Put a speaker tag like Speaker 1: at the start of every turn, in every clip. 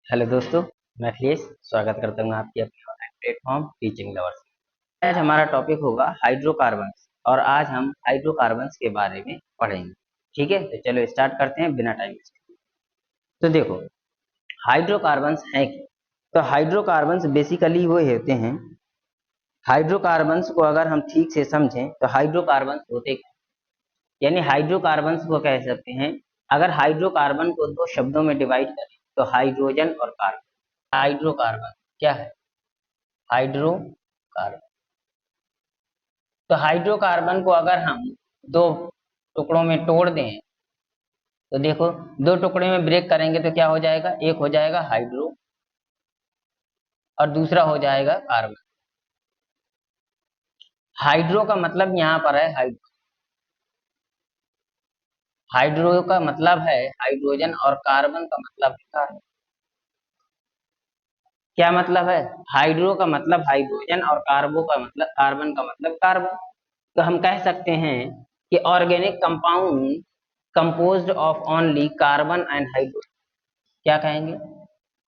Speaker 1: Hello दोस्तों, मैं अखिलेश स्वागत करता हूँ आपके अपने ऑनलाइन प्लेटफॉर्म टीचिंग लवर्स। आज हमारा टॉपिक होगा हाइड्रोकार्बन्स और आज हम हाइड्रोकार्बन्स के बारे में पढ़ेंगे। ठीक है, तो चलो स्टार्ट करते हैं बिना टाइम वेस्ट किए। तो देखो, हाइड्रोकार्बन्स हैं क्या? तो हाइड्रोकार्बन्स बेसिकली वो होते हैं। हाइड्रोकार्बन्स को अगर हम ठीक से समझें तो हाइड्रोकार्बन्स होते क्या? यानी हाइड्रोकार्बन्स को कह सकते हैं। अगर हाइड्रोकार्बन को दो शब्दों में डिवाइड करें तो हाइड्रोजन और कार्बन। हाइड्रोकार्बन क्या है? हाइड्रोकार्बन। तो हाइड्रोकार्बन को अगर हम दो टुकड़ों में तोड़ दें तो देखो, दो टुकड़े में ब्रेक करेंगे तो क्या हो जाएगा? एक हो जाएगा हाइड्रो और दूसरा हो जाएगा कार्बन। हाइड्रो का मतलब यहाँ पर है हाइड्रो। हाइड्रो का मतलब है हाइड्रोजन और कार्बन का मतलब है कार्बन। क्या मतलब है? हाइड्रो का मतलब हाइड्रोजन और कार्बो का मतलब कार्बन का मतलब कार्बन। तो हम कह सकते हैं कि organic compound composed of only carbon and hydrogen. क्या कहेंगे?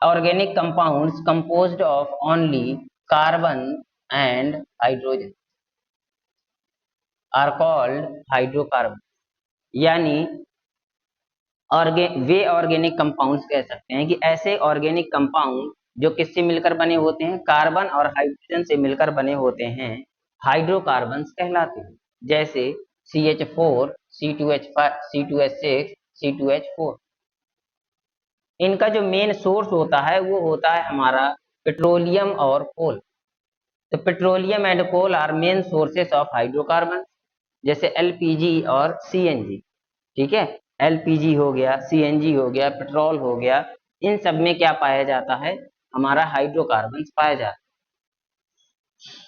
Speaker 1: Organic compounds composed of only carbon and hydrogen are called hydrocarbon. यानी वे ऑर्गेनिक कंपाउंड्स कह सकते हैं कि ऐसे ऑर्गेनिक कंपाउंड जो किससे मिलकर बने होते हैं? कार्बन और हाइड्रोजन से मिलकर बने होते हैं, हाइड्रोकार्बन्स कहलाते हैं। जैसे CH4, C2H5, C2H6, C2H4। इनका जो मेन सोर्स होता है वो होता है हमारा पेट्रोलियम और कोल। तो petroleum and coal are main sources of hydrocarbon. जैसे LPG और CNG। ठीक है, LPG हो गया, CNG हो गया, पेट्रोल हो गया, इन सब में क्या पाया जाता है? हमारा हाइड्रोकार्बन्स पाया जाता है।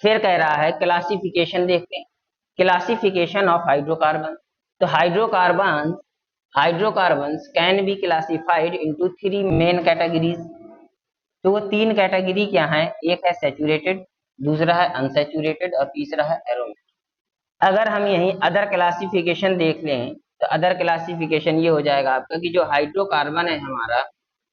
Speaker 1: फिर कह रहा है क्लासिफिकेशन देखते हैं। Classification of hydrocarbon. तो hydrocarbons can be classified into three main categories. तो वो तीन कैटेगरी क्या है? एक है सैचुरेटेड, दूसरा है अनसैचुरेटेड और तीसरा है एरोमेटिक। अगर हम यही अदर क्लासिफिकेशन देख लें तो अदर क्लासिफिकेशन ये हो जाएगा आपका कि जो हाइड्रोकार्बन है हमारा,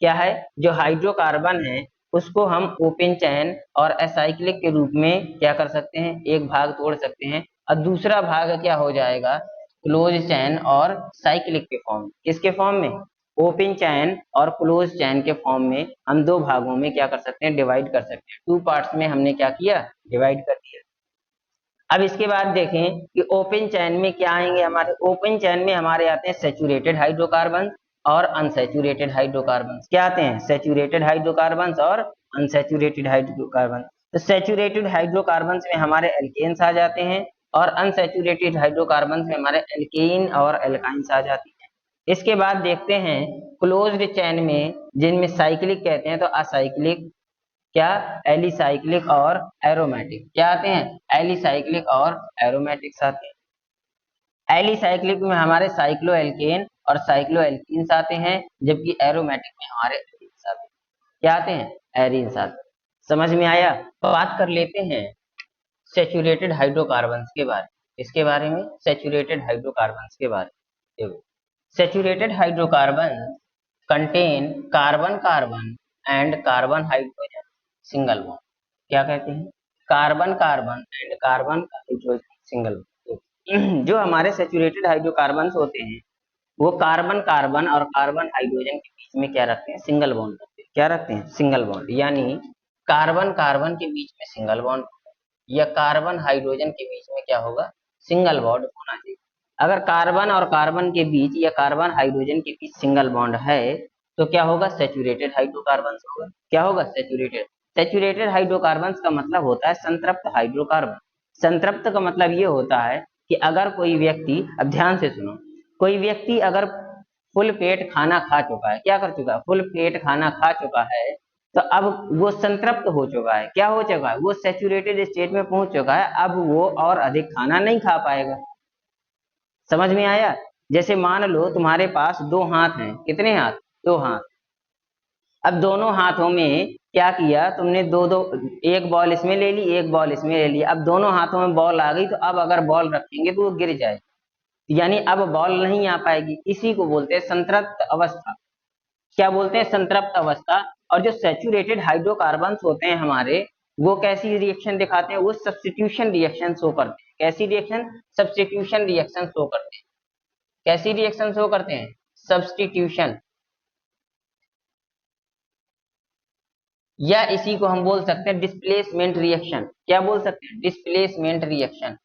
Speaker 1: क्या है? जो हाइड्रोकार्बन है उसको हम ओपन चैन और एसाइक्लिक के रूप में क्या कर सकते हैं? एक भाग तोड़ सकते हैं और दूसरा भाग क्या हो जाएगा? क्लोज चैन और साइक्लिक के फॉर्म में। किसके फॉर्म में? ओपन चैन और क्लोज चैन के फॉर्म में हम दो भागों में क्या कर सकते हैं? डिवाइड कर सकते हैं। टू पार्ट्स में हमने क्या किया? डिवाइड कर दिया। अब इसके बाद देखें कि ओपन चैन में क्या आएंगे हमारे? ओपन चैन में हमारे आते हैं सैचुरेटेड हाइड्रोकार्बन और अनसैचुरेटेड हाइड्रोकार्बन। क्या आते हैं? सैचुरेटेड हाइड्रोकार्बन और अनसैचुरेटेड हाइड्रोकार्बन। तो सैचुरेटेड हाइड्रोकार्बन में हमारे एल्केन्स आ जाते हैं और अनसैचुरेटेड हाइड्रोकार्बन में हमारे एल्केन और एल्काइंस आ जाती हैं। इसके बाद देखते हैं क्लोज्ड चैन में जिनमें साइक्लिक कहते हैं तो असाइक्लिक, क्या? एलिसाइक्लिक और एरोमेटिक। क्या आते हैं? एलिसाइक्लिक और एरोमेटिक्स आते हैं। एलिसाइक्लिक में हमारे साइक्लो एल्केन और साइक्लो एल्कीन्स आते हैं, जबकि एरोमेटिक में हमारे एरीन्स आते हैं। क्या आते हैं? एरीन्स आते हैं। समझ में आया? तो बात कर लेते हैं सैचुरेटेड हाइड्रोकार्बन्स के बारे में। इसके बारे में सैचुरेटेड हाइड्रोकार्बन्स के बारे में देखो, saturated hydrocarbon contain carbon carbon and carbon hydrogen single bond. क्या कहते हैं? Carbon carbon and carbon hydrogen single bond. जो हमारे सैचुरेटेड हाइड्रोकार्बन होते हैं वो कार्बन कार्बन और कार्बन हाइड्रोजन के बीच में क्या रखते हैं? सिंगल बॉन्ड रखते हैं। क्या रखते हैं? Single bond. यानी कार्बन कार्बन के बीच में सिंगल बॉन्ड या कार्बन हाइड्रोजन के बीच में क्या होगा? सिंगल बॉन्ड होना चाहिए। अगर कार्बन और कार्बन के बीच या कार्बन हाइड्रोजन के बीच सिंगल बॉन्ड है तो क्या होगा? सैचुरेटेड हाइड्रोकार्बन होगा। क्या होगा? सैचुरेटेड। सैचुरेटेड हाइड्रोकार्बन का मतलब होता है संतृप्त हाइड्रोकार्बन। संतृप्त का मतलब ये होता है कि अगर कोई व्यक्ति, अब ध्यान से सुनो, कोई व्यक्ति अगर फुल पेट खाना खा चुका है, क्या कर चुका है? फुल पेट खाना खा चुका है, तो अब वो संतृप्त हो चुका है। क्या हो चुका है? वो सैचुरेटेड स्टेट में पहुंच चुका है। अब वो और अधिक खाना नहीं खा पाएगा। समझ में आया? जैसे मान लो तुम्हारे पास दो हाथ हैं। कितने हाथ? दो हाथ। अब दोनों हाथों में क्या किया तुमने? दो दो, एक बॉल इसमें ले ली, एक बॉल इसमें ले ली। अब दोनों हाथों में बॉल आ गई, तो अब अगर बॉल रखेंगे तो वो गिर जाए, यानी अब बॉल नहीं आ पाएगी। इसी को बोलते हैं संतृप्त अवस्था। क्या बोलते हैं? संतृप्त अवस्था। और जो सैचुरेटेड हाइड्रोकार्बन्स होते हैं हमारे, वो कैसी रिएक्शन दिखाते हैं, वो सब्स्टिट्यूशन रिएक्शन शो करते हैं। कैसी रिएक्शन? सब्स्टिट्यूशन रिएक्शन शो करते हैं। कैसी रिएक्शन शो करते हैं? सब्स्टिट्यूशन, या इसी को हम बोल सकते हैं डिस्प्लेसमेंट रिएक्शन। क्या बोल सकते हैं? Displacement reaction.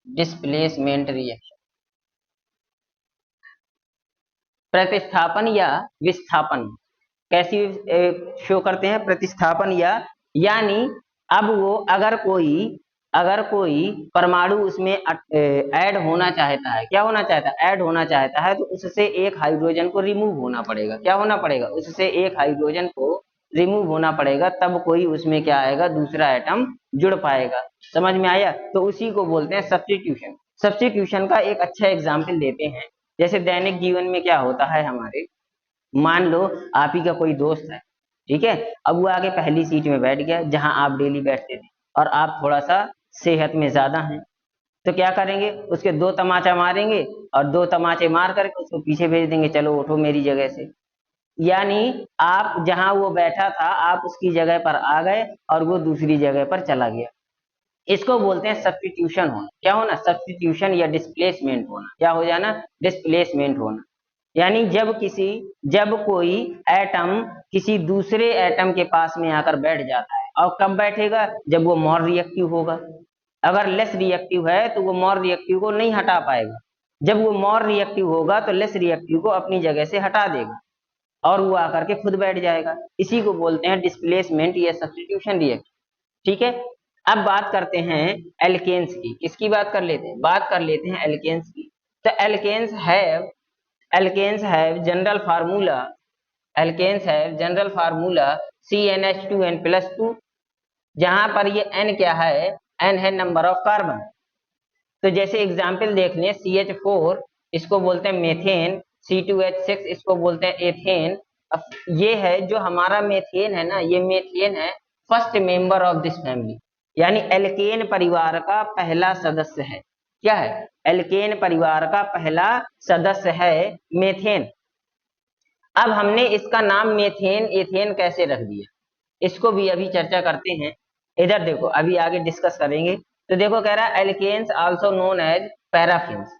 Speaker 1: Displacement reaction. प्रतिस्थापन या विस्थापन कैसी शो करते हैं? प्रतिस्थापन या, यानी अब वो अगर कोई परमाणु उसमें ऐड होना चाहता है, क्या होना चाहता है? ऐड होना चाहता है, तो उससे एक हाइड्रोजन को रिमूव होना पड़ेगा। क्या होना पड़ेगा? उससे एक हाइड्रोजन को रिमूव होना पड़ेगा, तब कोई उसमें क्या आएगा? दूसरा एटम जुड़ पाएगा। समझ में आया? तो उसी को बोलते हैं सब्स्टिट्यूशन। सब्स्टिट्यूशन का एक अच्छा एग्जाम्पल लेते हैं। जैसे दैनिक जीवन में क्या होता है हमारे, मान लो आप ही का कोई दोस्त है, ठीक है, अब वो आगे पहली सीट में बैठ गया जहां आप डेली बैठते थे, और आप थोड़ा सा सेहत में ज्यादा हैं, तो क्या करेंगे? उसके दो तमाचा मारेंगे, और दो तमाचे मार करके उसको पीछे भेज देंगे, चलो उठो मेरी जगह से। यानी आप जहां वो बैठा था, आप उसकी जगह पर आ गए और वो दूसरी जगह पर चला गया। इसको बोलते हैं सब्स्टिट्यूशन होना। क्या होना? सब्स्टिट्यूशन या डिस्प्लेसमेंट होना। क्या हो जाना? डिस्प्लेसमेंट होना। यानी जब कोई एटम किसी दूसरे एटम के पास में आकर बैठ जाता है, और कब बैठेगा? जब वो मोर रिएक्टिव होगा। अगर लेस रिएक्टिव है तो वो मोर रिएक्टिव को नहीं हटा पाएगा। जब वो मोर रिएक्टिव होगा तो लेस रिएक्टिव को अपनी जगह से हटा देगा, और वो आकर के खुद बैठ जाएगा। इसी को बोलते हैं डिस्प्लेसमेंट या सब्स्टिट्यूशन रिएक्शन। ठीक है, अब बात करते हैं एल्केन्स की। किसकी बात कर लेते हैं? बात कर लेते हैं एल्केन्स की। तो alkanes have general formula, alkanes have general formula CnH2n+2, जहां पर ये n क्या है? n है नंबर ऑफ कार्बन। तो जैसे एग्जाम्पल देख लें, CH4 इसको बोलते हैं मेथेन, C2H6 इसको बोलते हैं एथेन। अब ये है जो हमारा मेथेन है ना, ये मेथेन है first member of this family, यानी एल्केन परिवार का पहला सदस्य है। क्या है? एल्केन परिवार का पहला सदस्य है मेथेन। अब हमने इसका नाम मेथेन एथेन कैसे रख दिया, इसको भी अभी चर्चा करते हैं। इधर देखो, अभी आगे डिस्कस करेंगे। तो देखो कह रहा है alkanes also known as paraffins,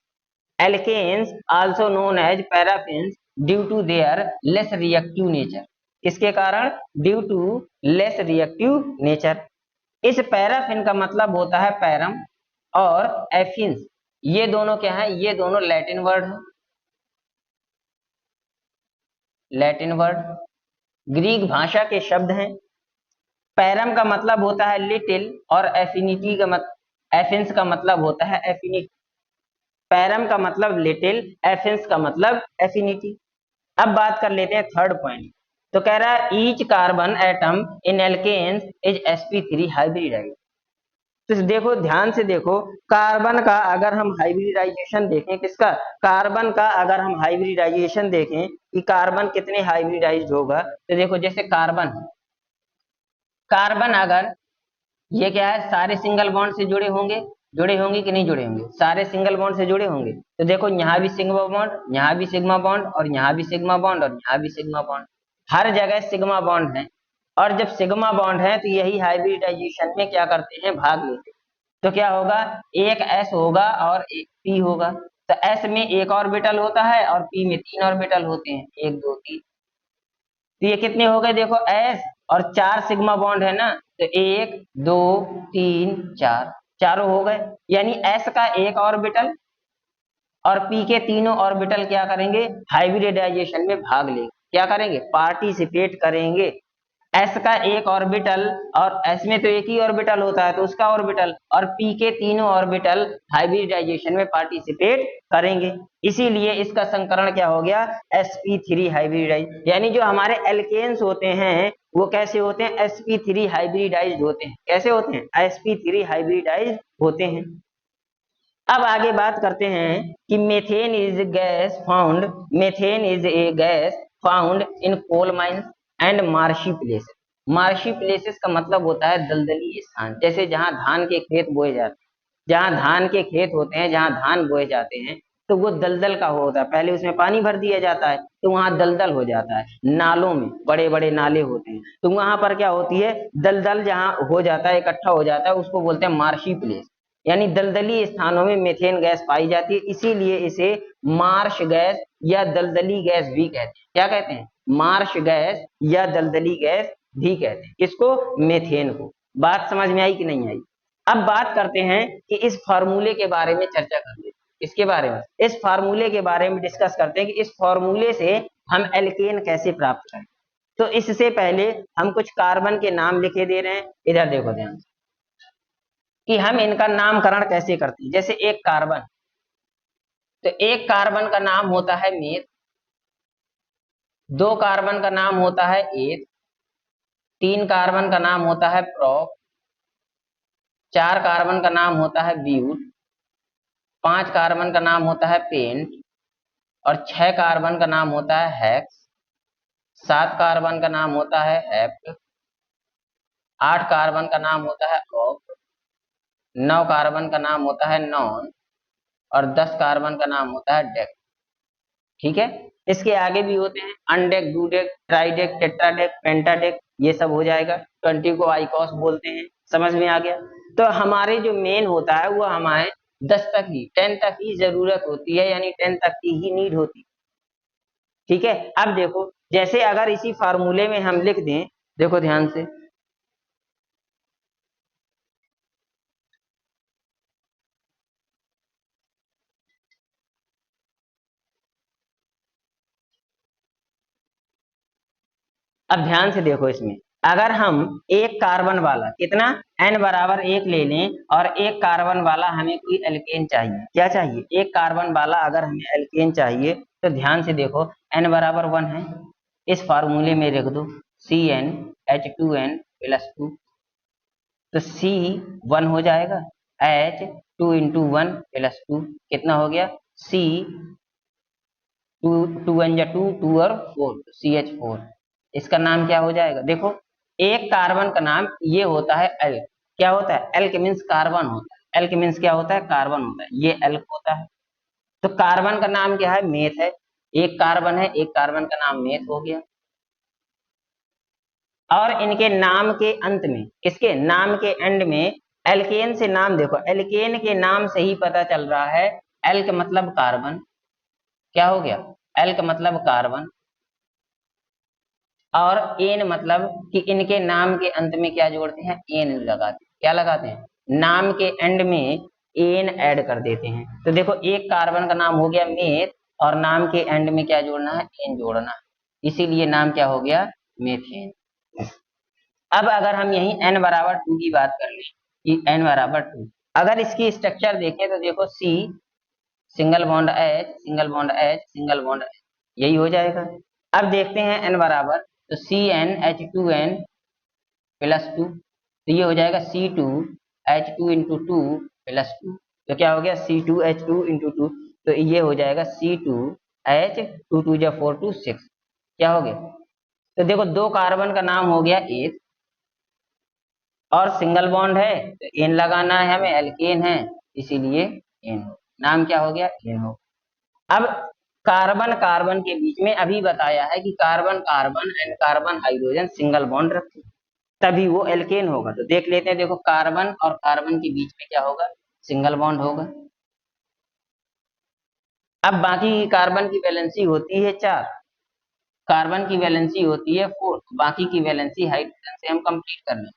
Speaker 1: alkanes also known as paraffins due to their less reactive nature. किसके कारण? Due to less reactive nature. इस पैराफिन का मतलब होता है पैरम, और एफिन्स, ये दोनों क्या है? ये दोनों लैटिन वर्ड है, लैटिन वर्ड, ग्रीक भाषा के शब्द हैं। पैरम का मतलब होता है लिटिल, और एफिनिटी का एफिन्स का मतलब होता है एफिनिटी। पैरम का मतलब लिटिल, एफिन्स का मतलब एफिनिटी। अब बात कर लेते हैं थर्ड पॉइंट। तो कह रहा है each carbon atom in alkanes is sp3 hybridised. तो देखो, ध्यान से देखो, कार्बन का अगर हम हाइब्रिडाइजेशन देखें, किसका? कार्बन का अगर हम हाइब्रिडाइजेशन देखें कि कार्बन कितने हाइब्रिडाइज्ड होगा, तो देखो जैसे कार्बन अगर ये क्या है? सारे सिंगल बॉन्ड से जुड़े होंगे कि नहीं जुड़े होंगे? सारे सिंगल बॉन्ड से जुड़े होंगे। तो देखो यहाँ भी सिग्मा बॉन्ड, यहाँ भी सिग्मा बॉन्ड, और यहाँ भी सिग्मा बॉन्ड, और यहाँ भी सिग्मा बॉन्ड, हर जगह सिग्मा बॉन्ड है। और जब सिग्मा बॉन्ड है तो यही हाइब्रिडाइजेशन में क्या करते हैं? भाग लेते हैं। तो क्या होगा? एक S होगा और एक P होगा। तो S में एक ऑर्बिटल होता है और P में 3 ऑर्बिटल होते हैं, 1 2 3। तो ये कितने हो गए? देखो S और 4 सिग्मा बॉन्ड है ना, तो 1 2 3 4, चारों हो गए। यानी S का एक ऑर्बिटल और P के तीनों ऑर्बिटल क्या करेंगे? हाइब्रिडाइजेशन में भाग लेंगे। क्या करेंगे? पार्टिसिपेट करेंगे। S का एक ऑर्बिटल, और S में तो एक ही ऑर्बिटल होता है तो उसका ऑर्बिटल, और P के तीनों ऑर्बिटल हाइब्रिडाइजेशन में पार्टिसिपेट करेंगे। इसीलिए इसका संकरण क्या हो गया? sp3 hybridise. यानी जो हमारे एल्केन्स होते हैं वो कैसे होते हैं? sp3 हाइब्रिडाइज्ड होते हैं। कैसे होते हैं? sp3 हाइब्रिडाइज्ड होते हैं। अब आगे बात करते हैं कि methane is a gas found in coal mines and marshy places. Marshy places का मतलब होता है दलदली स्थान, जैसे जहां धान के खेत बोए जाते हैं, जहां धान के खेत होते हैं, जहां धान बोए जाते हैं, तो वो दलदल का होता है, पहले उसमें पानी भर दिया जाता है तो वहां दलदल हो जाता है। नालों में बड़े बड़े नाले होते हैं तो वहां पर क्या होती है, दलदल जहां हो जाता है, इकट्ठा हो जाता है, उसको बोलते हैं मार्शी प्लेस, यानी दलदली स्थानों में मीथेन गैस पाई जाती है, इसीलिए इसे मार्श गैस या दलदली गैस भी कहते हैं। क्या कहते हैं? मार्श गैस या दलदली गैस भी कहते हैं। किसको? मीथेन को। बात समझ में आई कि नहीं आई? अब बात करते हैं कि इस फार्मूले के बारे में चर्चा कर लेते हैं। इसके बारे में, इस फार्मूले के बारे में डिस्कस करते हैं कि इस फार्मूले से हम एल्केन कैसे प्राप्त करें। तो इससे पहले हम कुछ कार्बन के नाम लिखे दे रहे हैं, इधर देखो ध्यान से, कि हम इनका नामकरण कैसे करते हैं। जैसे एक कार्बन, तो एक कार्बन का नाम होता है मेथ, दो कार्बन का नाम होता है एथ, तीन कार्बन का नाम होता है प्रोप, चार कार्बन का नाम होता है ब्यूट, पांच कार्बन का नाम होता है पेंट, और छह कार्बन का नाम होता है हेक्स, सात कार्बन का नाम होता है हेप्ट, आठ कार्बन का नाम होता है ऑप, नौ कार्बन का नाम होता है नॉन, और 10 कार्बन का नाम होता है डेक। ठीक है, इसके आगे भी होते हैं अनडेक, डूडेक, ट्राइडेक, टेट्राडेक, पेंटाडेक, ये सब हो जाएगा। 20 को आइकॉस बोलते हैं। समझ में आ गया? तो हमारे जो मेन होता है वो हमारे 10 तक ही, 10 तक ही जरूरत होती है, यानी 10 तक की ही नीड होती है। ठीक है, अब देखो, जैसे अगर इसी फार्मूले में हम लिख दें, देखो ध्यान से, अब ध्यान से देखो इसमें, अगर हम एक कार्बन वाला, कितना, n बराबर 1 ले लें, और एक कार्बन वाला हमें कोई एल्केन चाहिए, क्या चाहिए, एक कार्बन वाला अगर हमें एल्केन चाहिए, तो ध्यान से देखो, n बराबर 1 है, इस फार्मूले में रख दो CnH2n प्लस 2, तो C 1 हो जाएगा, H 2 इंटू 1 प्लस 2 कितना हो गया, C 2, 2 1 जा 2, 2 और 4, CH4। इसका नाम क्या हो जाएगा, देखो, एक कार्बन का नाम ये होता है एल्क। क्या होता है? एल्क मीन्स कार्बन होता है। एल्क मीन्स क्या होता है? कार्बन होता है, ये एल्क होता है। तो कार्बन का नाम क्या है? मेथ है। एक कार्बन है, एक कार्बन का नाम मेथ हो गया। और इनके नाम के अंत में, इसके नाम के एंड में एल्केन से नाम देखो, एल्केन के नाम से ही पता चल रहा है, एल्क मतलब कार्बन। क्या हो गया? एल्क मतलब कार्बन, और एन मतलब कि इनके नाम के अंत में क्या जोड़ते हैं? एन लगाते हैं। क्या लगाते हैं? नाम के एंड में एन ऐड कर देते हैं। तो देखो, एक कार्बन का नाम हो गया मेथ, और नाम के एंड में क्या जोड़ना है? एन जोड़ना है, इसीलिए नाम क्या हो गया? मेथेन। अब अगर हम यही n बराबर 2 की बात कर लें, कि n बराबर 2, अगर इसकी स्ट्रक्चर देखें तो देखो, C single bond H, single bond H, single bond H, यही हो जाएगा। अब देखते हैं n बराबर, तो CnH2n प्लस 2, तो ये हो जाएगा C2H2 इंटू 2 प्लस 2, तो क्या हो गया? C2H2 इंटू 2, तो ये हो जाएगा C2H, 2 2 जा 4 2 6, क्या हो गया? तो देखो, दो कार्बन का नाम हो गया एथ, और सिंगल बॉन्ड है तो एन लगाना है हमें, एल्केन है इसीलिए एन हो, नाम क्या हो गया? एन हो। अब कार्बन कार्बन के बीच में अभी बताया है कि carbon carbon and carbon hydrogen single bond रखें, तभी वो एल्केन होगा। तो देख लेते हैं, देखो, कार्बन और कार्बन के बीच में क्या होगा? सिंगल बॉन्ड होगा। अब बाकी कार्बन की वैलेंसी होती है 4, कार्बन की वैलेंसी होती है 4, बाकी की वैलेंसी हाइड्रोजन से हम कंप्लीट कर लें।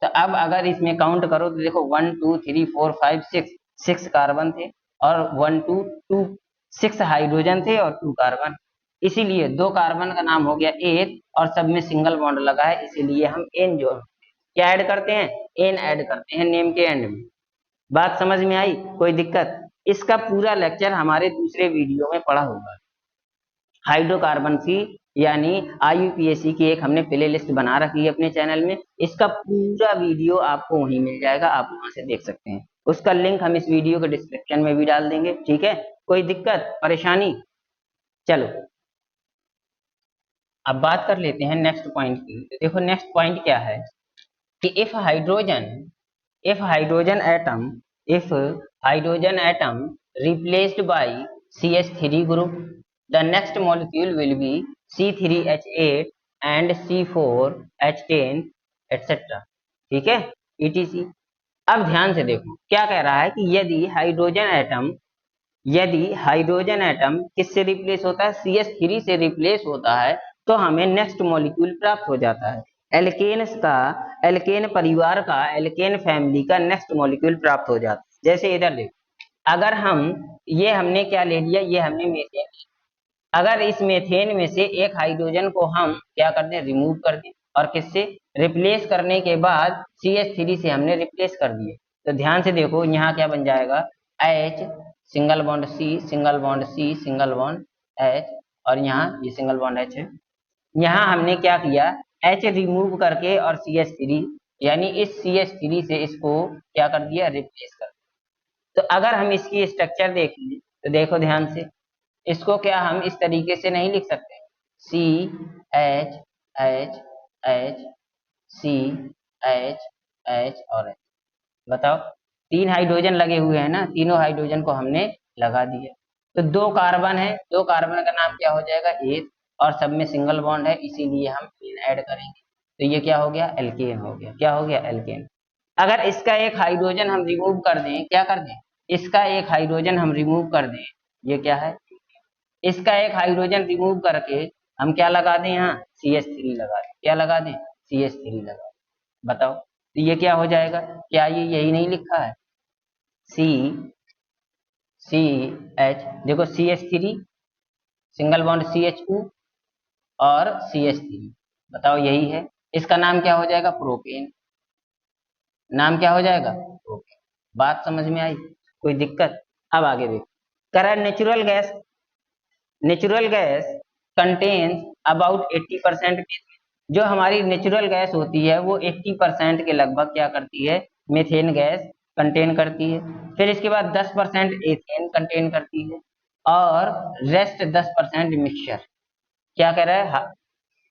Speaker 1: तो अब अगर इसमें काउंट करो तो देखो, 1 2 3 4 5 6, 6 कार्बन थे, और 1 2 2 6 हाइड्रोजन थे और 2 कार्बन, इसीलिए दो कार्बन का नाम हो गया एथ, और सब में सिंगल बॉन्ड लगा है, इसीलिए हम एन जोड़, क्या ऐड करते हैं? एन ऐड करते हैं नेम के एंड में। बात समझ में आई? कोई दिक्कत? इसका पूरा लेक्चर हमारे दूसरे वीडियो में पढ़ा होगा, हाइड्रोकार्बन की, यानी IUPAC की एक हमने प्ले लिस्ट बना रखी है अपने चैनल में, इसका पूरा वीडियो आपको वहीं मिल जाएगा, आप वहां से देख सकते हैं। उसका लिंक हम इस वीडियो के डिस्क्रिप्शन में भी डाल देंगे। ठीक है, कोई दिक्कत परेशानी? चलो, अब बात कर लेते हैं नेक्स्ट पॉइंट की। देखो, नेक्स्ट पॉइंट क्या है कि if hydrogen atom replaced by CH3 group, the next molecule will be C3H8 and C4H10 etc. ठीक है, etc. अब ध्यान से देखो क्या कह रहा है कि यदि हाइड्रोजन एटम किससे रिप्लेस होता है, CH3 से रिप्लेस होता है, तो हमें नेक्स्ट मॉलिक्यूल प्राप्त हो जाता है। एल्केन परिवार का, एल्केन फैमिली का नेक्स्ट मॉलिक्यूल प्राप्त हो जाता है। जैसे इधर देखो, अगर ये हमने क्या ले लिया, ये हमने मीथेन। अगर इस मीथेन में से एक हाइड्रोजन को हम क्या कर दें, रिमूव कर दें, और किससे रिप्लेस करने के बाद CH3 से हमने रिप्लेस कर दिए, तो ध्यान से देखो यहाँ क्या बन जाएगा, H single bond C single bond C single bond H, और यहाँ ये सिंगल बॉन्ड H है। यहाँ हमने क्या किया, H रिमूव करके और CH3, यानी इस CH3 से इसको क्या कर दिया, रिप्लेस कर दिया। तो अगर हम इसकी स्ट्रक्चर देखें तो देखो ध्यान से, इसको क्या हम इस तरीके से नहीं लिख सकते, CH CH और H। बताओ, 3 हाइड्रोजन लगे हुए हैं ना, तीनों हाइड्रोजन को हमने लगा दिया, तो 2 कार्बन है, 2 कार्बन का नाम क्या हो जाएगा, एथ, और सब में सिंगल बॉन्ड है, इसीलिए हम एन ऐड करेंगे, तो ये क्या हो गया, एल्केन हो गया। क्या हो गया, एल्केन। अगर इसका एक हाइड्रोजन हम रिमूव कर दें, क्या कर दें, इसका एक हाइड्रोजन हम रिमूव कर दें, ये क्या है, इसका एक हाइड्रोजन रिमूव करके हम क्या लगा दें, यहाँ CH3 लगा दें, क्या लगा दें, CH3 लगा दें। बताओ, तो ये क्या हो जाएगा, क्या ये यही नहीं लिखा है, CH, देखो CH3 सिंगल बॉन्ड CH2 और CH3, बताओ यही है, इसका नाम क्या हो जाएगा, प्रोपेन। नाम क्या हो जाएगा, प्रोपेन। बात समझ में आई, कोई दिक्कत। अब आगे देखो, current natural gas contains about 80%, जो हमारी नेचुरल गैस होती है वो 80% के लगभग क्या करती है, मीथेन गैस कंटेन करती है। फिर इसके बाद 10% एथेन कंटेन करती है, और रेस्ट 10% मिक्सचर। क्या कह रहा है,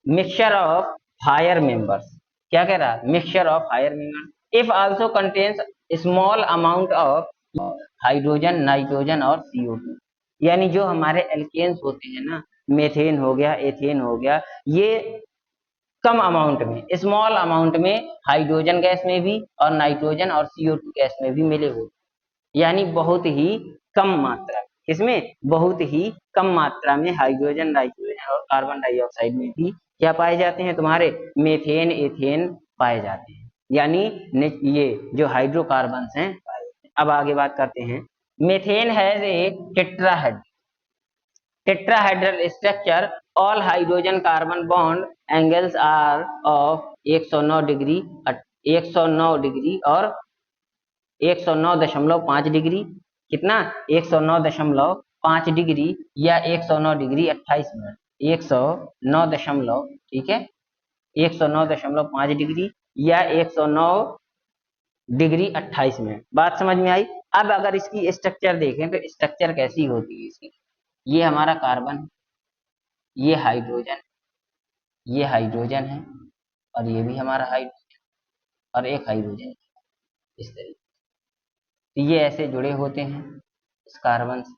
Speaker 1: मिक्सचर ऑफ हायर मेंबर्स। क्या कह रहा है, mixture of higher members if also contains small amount of hydrogen, nitrogen और CO2। यानी जो हमारे एल्केन्स होते हैं ना, मेथेन हो गया, एथेन हो गया, ये कम अमाउंट में, स्मॉल अमाउंट में हाइड्रोजन गैस में भी और नाइट्रोजन और CO2 गैस में भी मिले होते, यानी बहुत ही कम मात्रा में, किसमें, बहुत ही कम मात्रा में हाइड्रोजन, नाइट्रोजन और कार्बन डाइऑक्साइड में भी क्या पाए जाते हैं, तुम्हारे मेथेन, एथेन पाए जाते हैं, यानी ये जो हाइड्रोकार्बन हैं पाए जाते हैं। अब आगे बात करते हैं, methane has a tetrahedral structure, all hydrogen carbon bond angles are of 109 degree, 109 degree और 109.5 डिग्री, कितना, 109.5 डिग्री या 109 डिग्री 28 मिनट, 109 दशमलव, ठीक है, 109.5 डिग्री या 109 डिग्री 28 मिनट। बात समझ में आई। अब अगर इसकी स्ट्रक्चर देखें तो स्ट्रक्चर कैसी होती है इसकी, ये हमारा कार्बन, ये हाइड्रोजन है, और ये भी हमारा हाइड्रोजन, और एक हाइड्रोजन, इस तरीके, तो ये ऐसे जुड़े होते हैं इस कार्बन से।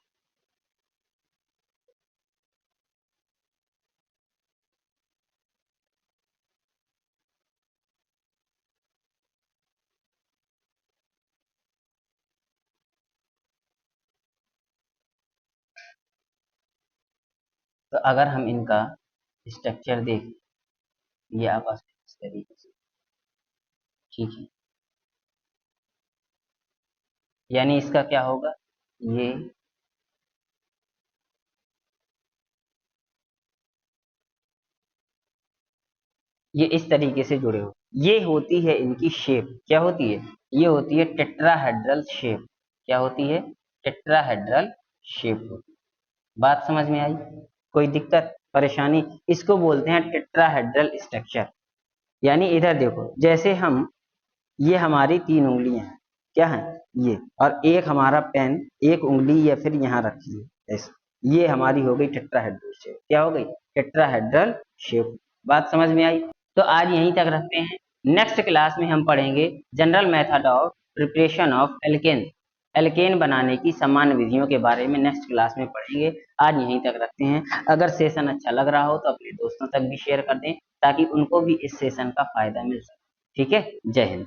Speaker 1: तो अगर हम इनका स्ट्रक्चर देखें, ये आपस में इस तरीके से, ठीक है, यानी इसका क्या होगा, ये इस तरीके से जुड़े हो, ये होती है इनकी शेप, क्या होती है, ये होती है टेट्राहेड्रल शेप। क्या होती है, टेट्राहेड्रल शेप होती है। बात समझ में आई, कोई दिक्कत परेशानी, इसको बोलते हैं टेट्राहेड्रल स्ट्रक्चर। यानी इधर देखो, जैसे हम, ये हमारी 3 उंगलियां हैं, क्या है, ये, और एक हमारा पेन, एक उंगली या फिर यहाँ रखी है ऐसे, ये हमारी हो गई टेट्राहेड्रल शेप। क्या हो गई, टेट्राहेड्रल शेप। बात समझ में आई। तो आज यहीं तक रखते हैं, नेक्स्ट क्लास में हम पढ़ेंगे general method of preparation of alkane. Alkane बनाने की समान विधियों के बारे में नेक्स्ट क्लास में पढ़ेंगे। आज यहीं तक रखते हैं। अगर सेशन अच्छा लग रहा हो तो अपने दोस्तों तक भी शेयर कर दें ताकि उनको भी इस सेशन का फायदा मिल सके। ठीक है, जय हिंद।